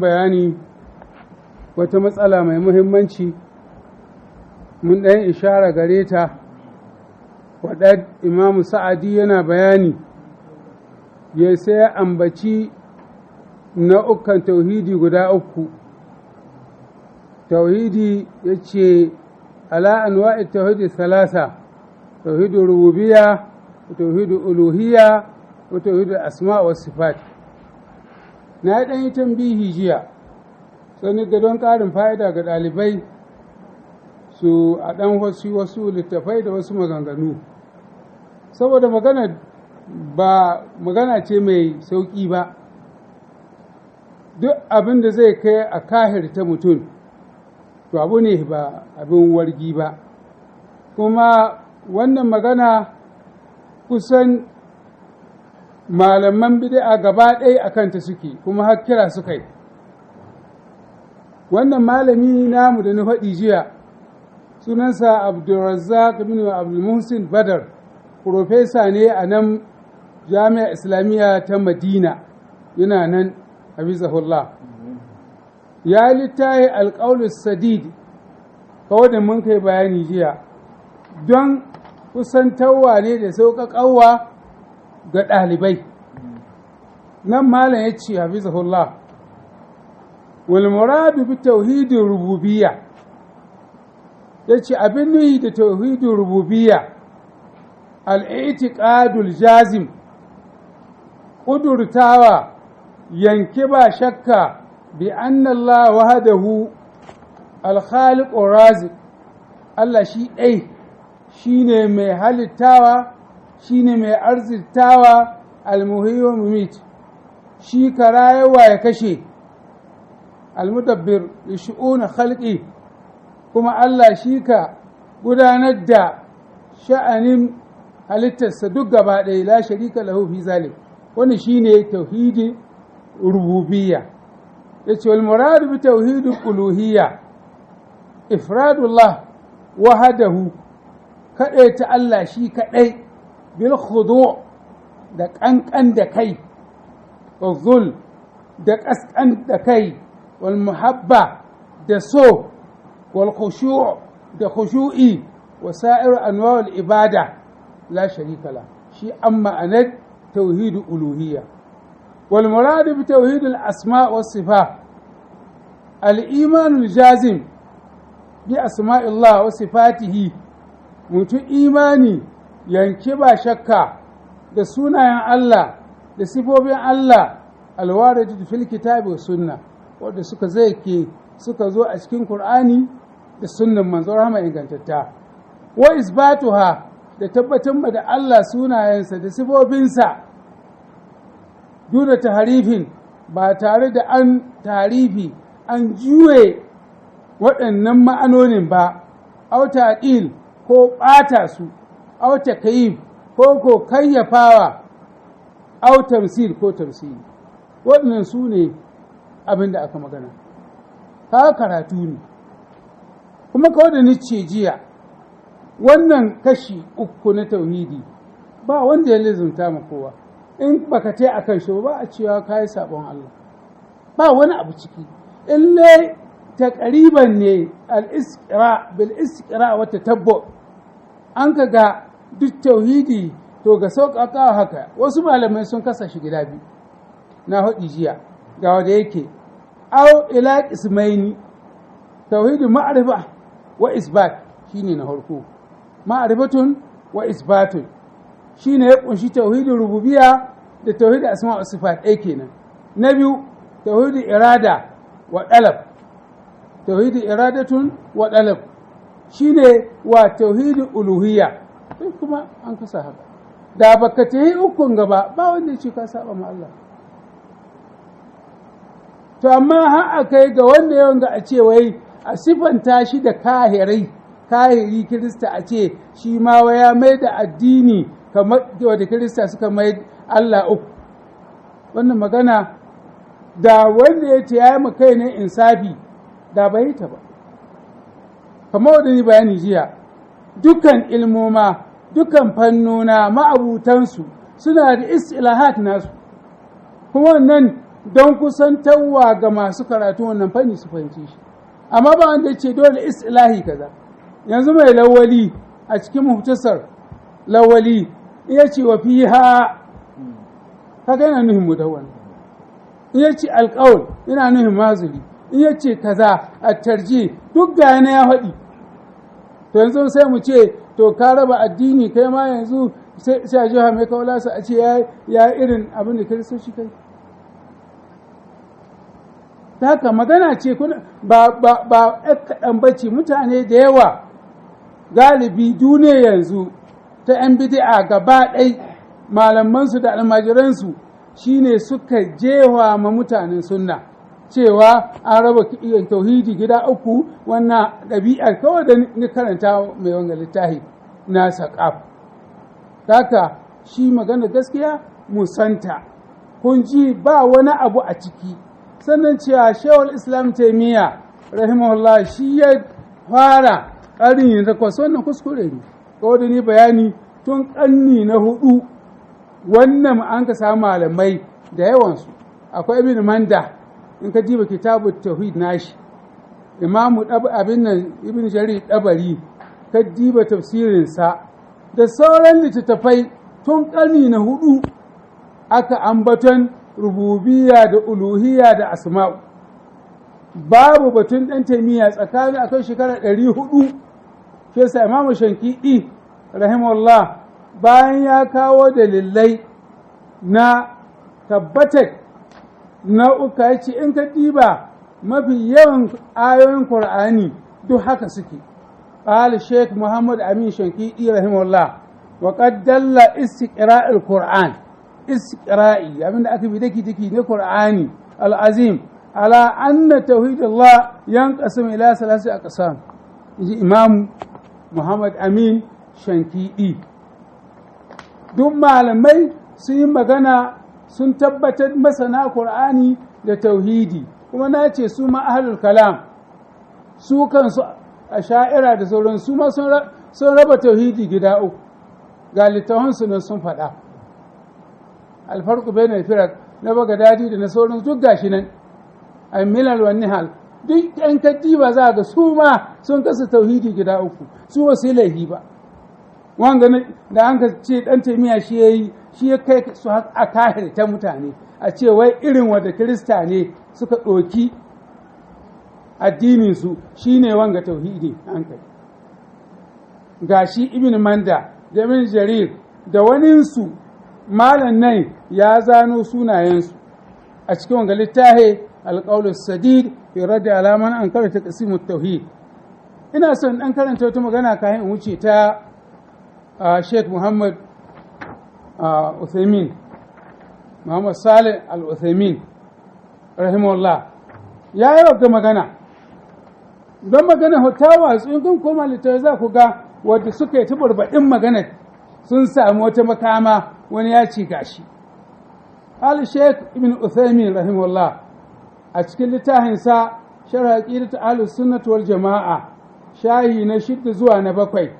bayani wata matsala mai muhimmanci mun ɗan ishara gare ta waɗanda imamu sa'adi yana bayani ya sai ambaci nau'ukan tauhidi guda uku. Tauhidi ya ce ala anwa'i tauhidi salasa, tauhidin rububiyya, tauhidin uluhiyya, wa tauhidin asma wa sifat. Na ɗan yi tambihi jiya, sani ga don ƙarin fa'ida ga ɗalibai su a ɗan wasu littafai da wasu maganganu. Saboda ba magana ce mai sauƙi ba, duk abin da zai kai a kahirta mutum, to abu ne ba abin wargi ba. Kuma wannan magana kusan malaman bid'a gaba ɗaya a kanta suke, kuma har kira suka yi. Wannan malami namu da na faɗi jiya sunansa Abdulrazzaq bin Abdulmuhsin Badar, profesa ne a nan Jami'a Islamiyya ta Madina, yana nan hafizahullah. Ya littafi alƙaulus sadid, kawai da mun kai bayani jiya, don kusantarwa ne da sauƙaƙawa ga ɗalibai. Nan malam ya ce hafizahullah, wal muradu bi tauhidin rububiyya, ya ce abin nuhi da tauhidin rububiyya al-i'tiqadul jazim, ƙudurtawa yanke ba shakka bi anna Allah wahdahu al-khaliqur raziq, Allah shi ɗai shine mai halittawa, shine mai arzitawa, al-muhyi wa mumit, shi ka rayuwa ya kashe, al-mudabbir li shu'un khalqi, kuma Allah shi ka gudanar da sha'anin halittarsa duk gaba ɗaya, la sharika lahu fi zalik. Wannan shine tauhidi rububiyya. Yace wal muradu bi tauhidil uluhiyya ifradullah wahdahu, kaɗaita Allah shi kaɗai, bil khudu' da ƙanƙan da kai, wa zul da ƙasƙan da kai, wal muhabba da so, wal khushu' da khushu'i, wa sa'ir anwa'ul ibada la sharika la. Shi an ma'anar tauhidul uluhiyya. wal muradu bi tauhidil asma' was sifat al-imanul jazim bi asma'illah wa sifatihi, mutum imani yanke ba shakka da sunayen Allah da sifofin Allah alwaridatu fil kitabi was sunna, wanda suka zo a cikin Qur'ani da sunnan manzon rahama ingantatta, wa isbatuha da tabbatar da Allah sunayensa da sifofinsa duna taharifin, ba tare da an tarifi an juye waɗannan ma'anonin ba, au ta'dil ko ɓata su, au takyif ko kayyafawa, au tamsil ko tamsili. Waɗannan su ne abin da aka magana. Haka karatu ne. Kuma kawai da nice jiya, wannan kashi uku na tauhidi ba wanda ya lizumta ma kowa. In baka tai akan shi ba a cewa kai sabon Allah. Ba wani abu ciki. Illa taqriban ne al-istiqra bil istiqra wa tatabbu. An kaga duk tauhidi to ga sauƙaƙa haka. Wasu malamai sun kasa shi gida biyu. Na haɗi jiya ga wanda yake aw ila ismaini, tauhidi ma'rifa wa isbat shine na farko. Ma'rifatun wa isbatun shine ya kunshi tauhidin rububiyya da tauhidin asma wa sifat ɗaya kenan. Na biyu tauhidin irada wa dalab, tauhidin iradatun wa dalab shine wa tauhidin uluhiyya. Sai kuma an kasa haka. Da baka tayi ukun gaba ba wanda ya ce ka saba ma Allah. To amma har akai ga wanda yawan ga a ce wai a sifanta shi da kahiri Kirista, a ce shi ma ya mai da addini kamar da Kirista suka mai Allah uku. Wannan magana da wanda ya ce ya yi kai ne insafi da bai ta ba. Kamar wadda ni bayani jiya, dukan ilmoma, dukan fannona ma'abutansu suna da istilahat nasu. Kuma wannan don kusantarwa ga masu karatu wannan fanni su fahimci shi, amma ba wanda ce dole istilahi kaza. Yanzu mai lawali a cikin muhtasar lawali iya ce wa fiha kaga yana nuhin mudawwan, iya ce alƙaul yana nuhin mazuri, iya ce kaza a tarji duk ga yana ya faɗi. To yanzu sai mu ce to ka raba addini kai ma yanzu sai a jiha mai kaula su a ce ya irin abin da kiristoci kai. Ta haka magana ce ba kaɗan bace, mutane da yawa galibi duniya yanzu ta 'yan bidi'a gaba ɗai malamansu da almajiransu shine suka jewa ma mutanen sunna cewa an raba tauhidi gida uku. Wannan ɗabi'ar kawai da ni karanta mai wanga littafi na saƙaf. Haka shi magana gaskiya musanta, kun ji ba wani abu a ciki. Sannan cewa shawar Islam Taimiyya rahimahullah shi ya fara ƙarni na 8, wannan kuskure ne. Kawai da ni bayani tun ƙarni na 4 wannan an ka samu malamai da yawansu. Akwai Ibn Manda, in ka diba kitabu tauhid nashi, imamu abin nan Ibn Jarir Dabari, ka diba tafsirinsa da sauran littattafai tun ƙarni na 4 aka ambaton rububiyya da uluhiyya da asma'u. Babu batun ɗan taimiyya tsakani akan shekara 400. Shi yasa Imam Shankidi rahimahullah bayan ya kawo dalilai na tabbatar nau'uka ya ce in ka diba mafi yawan ayoyin Qur'ani duk haka suke. Qala Sheikh Muhammad Amin Shankidi rahimahullah wa qad dalla istiqra'il Qur'an, istiqra'i abinda aka bi daki na Qur'ani al-azim ala anna tauhidullah yanqasim ila 3 aqsam. Imam Muhammad Amin Shankidi duk malamai sun yi magana sun tabbatar masana Qur'ani da tauhidi, kuma na ce su ma ahlul kalam su kansu a sha'ira da sauran su ma sun raba tauhidi gida uku, ga littafansu ne sun faɗa. Alfarku bai na firak na Bagadadi da na sauran duk gashi nan a milal wa nihal duk yan kaddiba za ga su ma sun kasa tauhidi gida uku, su wasu laihi ba. Wanga da an ka ce ɗan taimiya shi ya kai su a kahir ta mutane a ce wai irin wadda Kirista ne suka ɗoki addininsu shi ne wanga tauhidi an kai. Ga shi Ibn Manda da Ibn Jarir da waninsu malam nan ya zano sunayensu a cikin wanga littafi alƙaulus sadid fi radda alaman an karanta qasimut tauhid. Ina son ɗan karanta wata magana kayan in wuce ta Sheikh Muhammad Uthaymin, Muhammad Salih Al-Uthaymin rahimahullah ya yi wa magana don magana hutawa sun kun koma littafi za ku ga wadda suka yi ta barbaɗin magana sun samu wata makama wani ya ci gashi. Al-Sheikh Ibn Uthaymin rahimahullah a cikin littafinsa Sharh Aqidat Ahlus Sunnah wal Jama'a shahi na 6 zuwa na 7,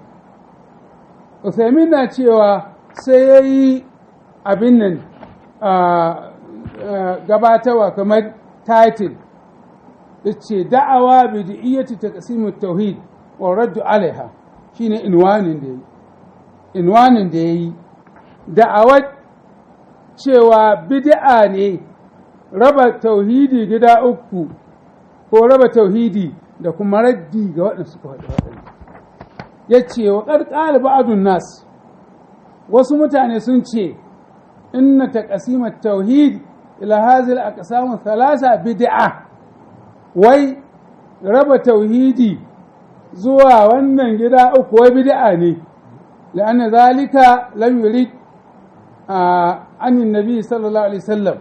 Uthaymin na cewa sai ya yi abin nan gabatarwa kamar title da ce da'awa bid'iyyati taqsimut tauhid wa raddu alaiha, shine inwanin da yayi da'awar cewa bid'a ne raba tauhidi gida uku ko raba tauhidi da kuma raddi ga waɗanda suka faɗi waɗanda. Ya ce wa ƙarƙar ba'adun nas, wasu mutane sun ce inna taqsimat tauhid ila hazil aqsam thalatha bid'a, wai raba tauhidi zuwa wannan gida uku wai bid'a ne, la'anna zalika lam yurid anin nabi sallallahu alaihi wasallam,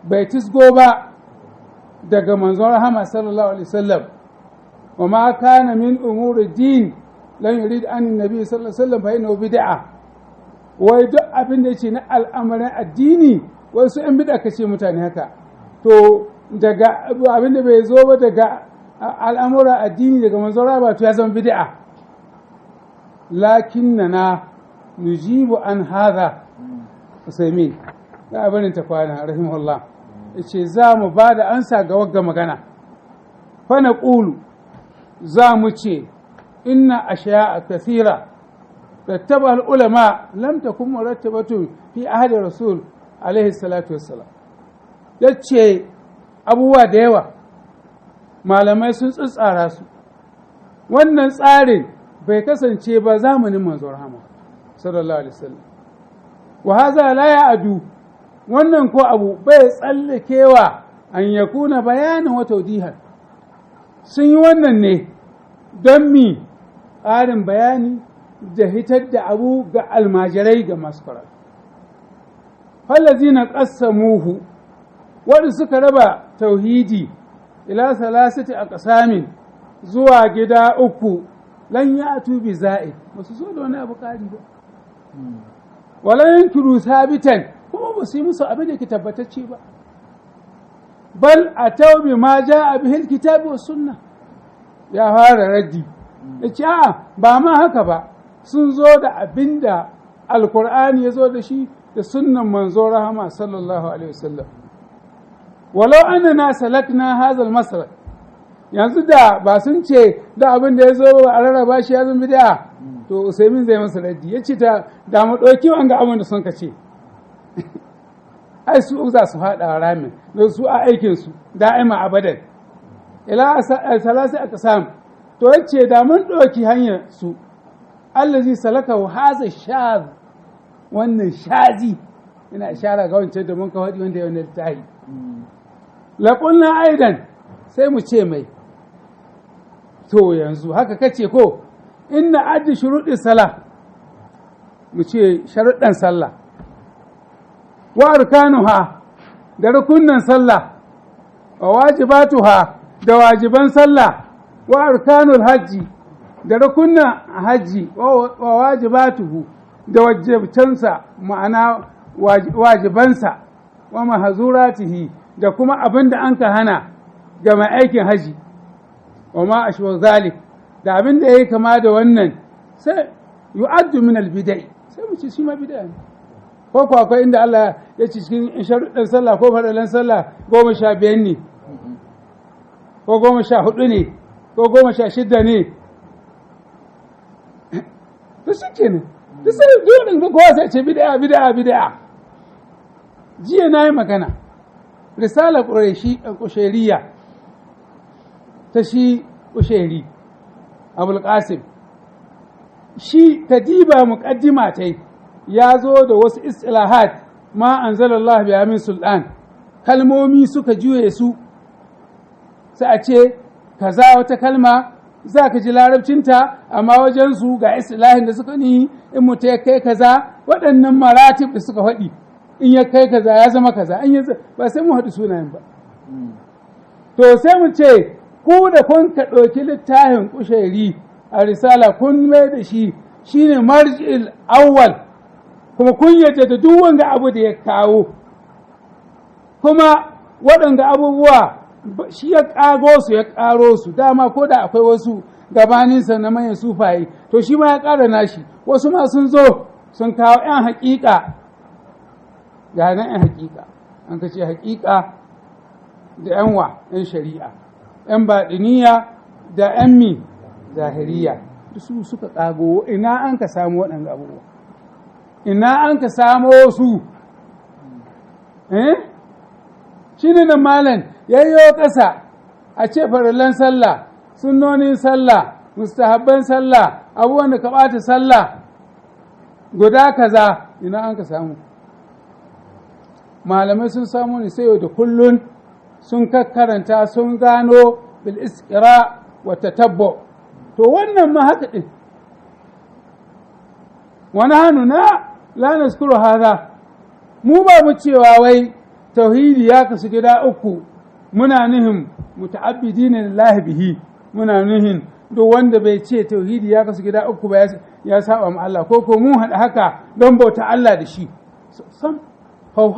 bai tisgo ba daga manzon rahama sallallahu alaihi wasallam, wa ma kana min umuri din lam yurid anin nabi sallallahu alaihi wasallam fa innahu bid'a. Wai duk abin da yake na al'amarin addini wai su ‘yan bid'a kace mutane haka, to daga abin da bai zo ba daga al'amuran addini daga manzon rahama to ya zama bid'a. Lakinnana nujibu an hadha Usaimin da abin ta kwana rahimahullah yace za mu ba da ansa ga wagga magana fa naqulu za mu ce inna ashya'a kathira rattaba al-ulama lam takun murattabatu fi ahdi rasul alaihi salatu wassalam yace abubuwa da yawa malamai sun tsara su wannan tsarin bai kasance ba zamanin manzon rahama sallallahu alaihi wasallam wa hadha la ya'du wannan ko abu bai tsallakewa an yakuna bayanin wa tawdihan sun yi wannan ne don mi ƙarin bayani da hitar da abu ga almajirai ga masu karatu fallazina qassamuhu wanda suka raba tauhidi ila salasati aqsamin zuwa gida uku lan ya'tu bi za'i basu so da wani abu kari ba wala yankiru sabitan kuma ba su yi musu abin da ke tabbatacce ba bal ataw bi ma ja'a bihi alkitabu was sunna ya fara raddi yace a ba ma haka ba sun zo da abinda alqur'ani ya zo da shi da sunnan manzo rahama sallallahu alaihi wasallam walau annana salakna hadha almasrak yanzu da ba sun ce da abin da ya zo a rarraba shi ya zama bid'a to Usaimin zai masa raddi yace ta da mu dauki wanga abin da sun ka ce ai su za su fada ramin don su a aikin su da'ima abadan ila salasi aqsam to yace da mun dauki hanyar su allazi salakahu hadha shaz wannan shazi ina ishara ga wancan da mun ka wadi wanda yana tayi la qulna aidan sai mu ce mai to yanzu haka kace ko inna addi shurudi salah mu ce sharuɗan sallah wa arkanuha da rukunnan sallah wa wajibatuha da wajiban sallah wa arkanul hajji da rukunnan hajji wa wajibatuhu da wajibcansa ma'ana wajibansa wa mahzuratihi da kuma abin da an ka hana ga mai aikin haji wa ma ashwa zalik da abin da yayi kama da wannan sai yu'addu min al-bid'i sai mu ce shi ma bid'a ne ko akwai inda Allah ya ci cikin sharuɗin sallah ko fadalan sallah 15 ne ko 14 ne ko 16 ne to shi kenan to sai dole ga kowa sai ce bid'a bid'a bid'a jiya nayi magana risala ƙusheriya ta shi ƙusheri abul qasim shi kadiba muqaddima tai ya zo da wasu istilahat ma anzalallahu biha min sultan kalmomi suka juye su sai a ce kaza wata kalma za ka ji larabcinta amma wajen su ga istilahin da suka ni in mutum ya kai kaza waɗannan maratib da suka faɗi in ya kai kaza ya zama kaza in ya ba sai mu haɗu sunayen ba to sai mu ce ku da kun ka ɗauki littafin kushairi a risala kun mai da shi shine marji'il awwal kuma kun yadda da duk wanga abu da ya kawo kuma waɗanda abubuwa shi ya ƙago su ya ƙaro su dama ko da akwai wasu gabaninsa na manyan sufaye to shi ma ya ƙara nashi wasu ma sun zo sun kawo 'yan haƙiƙa ga nan 'yan haƙiƙa an ka ce haƙiƙa da 'yan shari'a 'yan baɗiniya da 'yan mi zahiriya su suka ƙago ina an ka samu waɗanda abubuwa ina an ka samo su shi ne nan malam yayyo ƙasa a ce farallan sallah sunnonin sallah mustahabban sallah abubuwan da ka ɓata sallah guda kaza ina an ka samu malamai sun samu ne sai da kullun sun kakkaranta sun gano bil iskira wa tatabbu to wannan ma haka din wani hannu na la naskuru hada mu ba mu cewa wai tauhidi ya kasu gida uku muna nihin muta'abbidina lillahi bihi muna nihin duk wanda bai ce tauhidi ya kasu gida uku ba ya saba ma Allah ko mun haɗa haka don bauta Allah da shi sam hau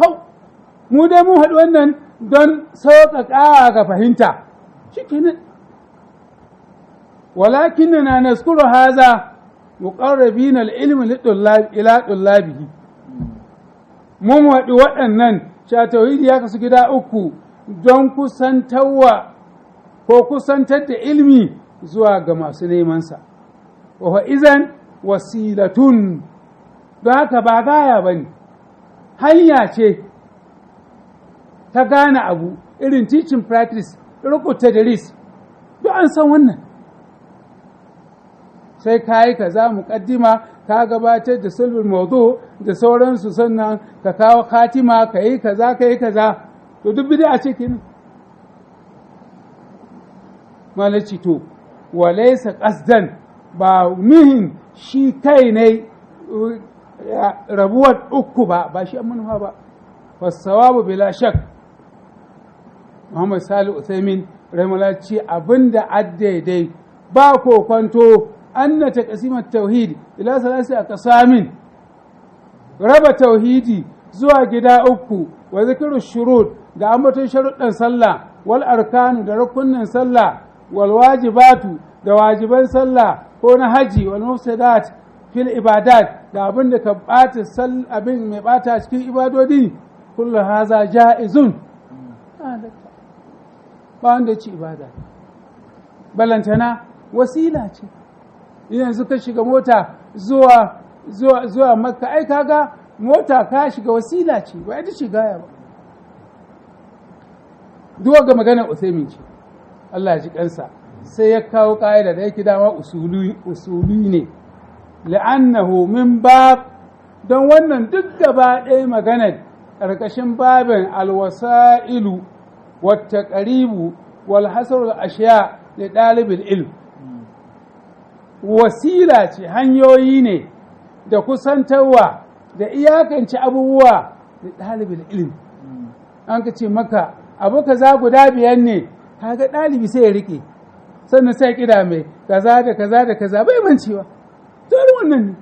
mu dai mun haɗu wannan don sauƙaƙa ga fahimta shikenan walakinna naskuru haza muqarrabina al-ilmi ila tullabihi mun haɗu waɗannan cewa tauhidi ya kasu gida uku don kusantarwa ko kusantar da ilmi zuwa ga masu nemansa wa izan wasilatun don haka ba gaya ba ne hanya ce ta gane abu irin teaching practice rukuta da ris duk an san wannan sai ka yi kaza muƙaddima ka gabatar da sulhul mawdu da sauransu sannan ka kawo khatima ka yi kaza to duk bid'a ce kenan malaci to walaysa qasdan ba nuhin shi kai ne rabuwar uku ba shi manufa ba fasawabu bila shak Muhammad Salih Uthaymin rahimahullah ce abinda addaidai ba ko kwanto anna taqsimat tauhid ila salasi aqsamin raba tauhidi zuwa gida uku wa zikru shurut da ambaton sharuɗan sallah wal arkanu da rukunin sallah wal wajibatu da wajiban sallah ko na haji wal mufsadat fil ibadat da abin da ka bata abin mai bata cikin ibadodi kullu haza jaizun ba wanda ci ibada balantana wasila ce yanzu ka shiga mota zuwa makka ai kaga mota ka shiga wasila ce ba ita ce gaya ba duwa ga maganar Usaimin ce Allah ya ji kansa sai ya kawo ka'ida da yake dama usuli ne la'annahu min bab don wannan duk gaba ɗaya maganar ƙarƙashin babin alwasa'ilu wata ƙaribu wal hasarul ashiya da ɗalibin ilm wasila ce hanyoyi ne da kusantarwa da iyakance abubuwa da ɗalibin ilm an ka ce maka abu kaza guda biyar ne kaga ɗalibi sai ya riƙe sannan sai kida mai kaza da kaza da kaza bai mancewa dole wannan ne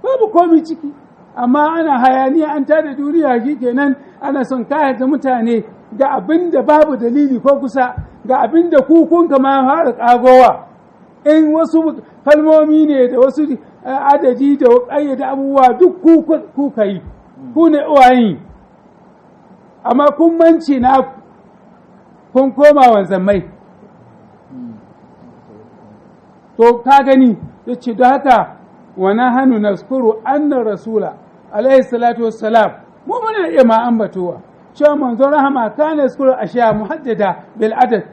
babu komai ciki amma ana hayaniya an tada duniya shi kenan ana son kayar da mutane ga abin da babu dalili ko kusa ga abin da kun kama fara kagowa in wasu kalmomi ne da wasu adadi da ƙayyade abubuwa duk ku kai ku ne uwayen amma kun manci na kun koma wanzamai to ka gani ya ce da haka wa nahanu naskuru anna rasula alaihi salatu wassalam mu muna iya ma ambatowa cewa manzon rahama kana yaskuru ashiya muhaddada bil adad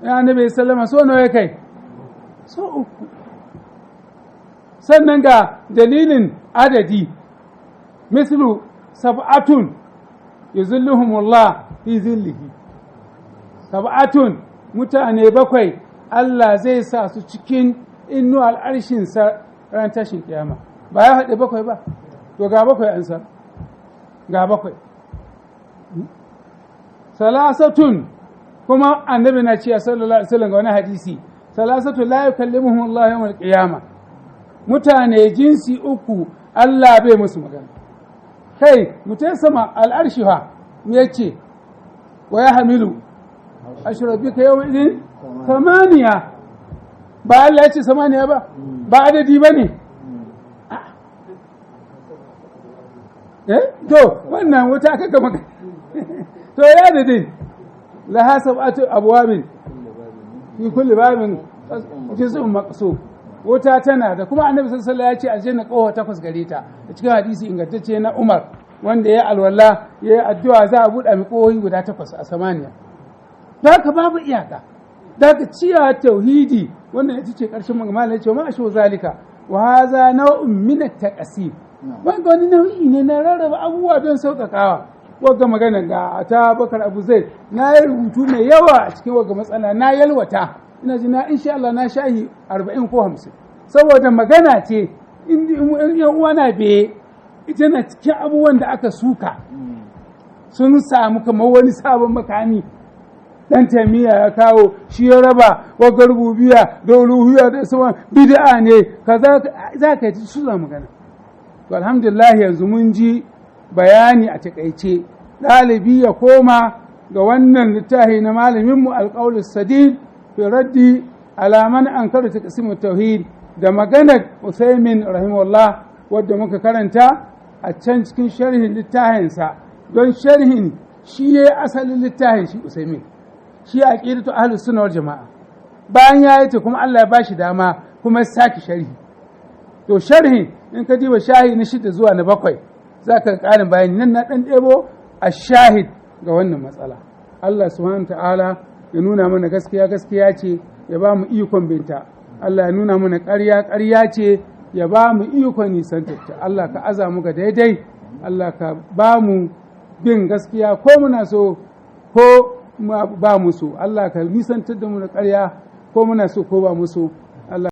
ya nabi sallama so nawa kai so uku sannan ga dalilin adadi mislu sab'atun yuzilluhumullah fi zillihi sab'atun mutane bakwai Allah zai sa su cikin innu al'arshinsa ran tashin kiyama ba ya haɗe bakwai ba to ga bakwai an san ga bakwai salasatun kuma annabi na ce sallallahu alaihi wasallam ga wani hadisi salasatun la yukallimuhum Allah yawmal qiyama mutane jinsi uku Allah bai musu magana kai mutai sama al'arshi fa me yace wa ya hamilu ashrabika yawma idin samaniya ba Allah ya ce samaniya ba adadi ba ne to wannan wuta aka gama to ya adadin la hasabatu abwabin fi kulli babin juz'un maqsum wuta tana da kuma annabi sallallahu alaihi wasallam ya ce aljanna kowa takwas gare ta a cikin hadisi ingantacce na Umar wanda ya alwala ya addu'a za a buɗe mi kohoyi guda takwas a samaniya haka babu iyaka daga ciya tauhidi wannan ita ce ƙarshen magana ya ce ma asho zalika wa haza nau'un min at-taqsim wanda wani nau'i ne na rarraba abubuwa don sauƙaƙawa wagga magana ga ta Bakar Abu Zaid na yi rubutu mai yawa a cikin wagga matsala na yalwata ina ji na insha Allah na shahi 40 ko 50 saboda magana ce in yan uwa na be ita na cikin abubuwan da aka suka sun samu kamar wani sabon makami dan tamiya ya kawo shi ya raba wa garbubiya da uluhiyya da sama bid'a ne kaza za ka ji su magana to alhamdulillah yanzu mun ji bayani a takaice dalibi ya koma ga wannan littafi na malamin mu alqaul sadid fi raddi ala man ankara taqsim tauhid da maganar Usaimin rahimahullah wadda muka karanta a can cikin sharhin littafinsa, don sharhin shi ya yi asalin littafin shi Usaimin, shi a ƙirito ahlus sunna wal jama'a. Bayan ya yi ta kuma Allah ya ba shi dama kuma ya sake sharhi. To sharhin in ka diba shahi na 6 zuwa na 7 za ka ƙarin bayani, nan na ɗan ɗebo a shahid ga wannan matsala. Allah subhanahu ta'ala ya nuna mana gaskiya gaskiya ce, ya ba mu ikon binta. Allah ya nuna mana ƙarya ƙarya ce, ya ba mu ikon nisantarta. Allah ka aza mu ga daidai, Allah ka ba mu bin gaskiya ko muna so ko ba mu so. Allah ka nisantar da mu da ƙarya ko muna so ko ba mu so.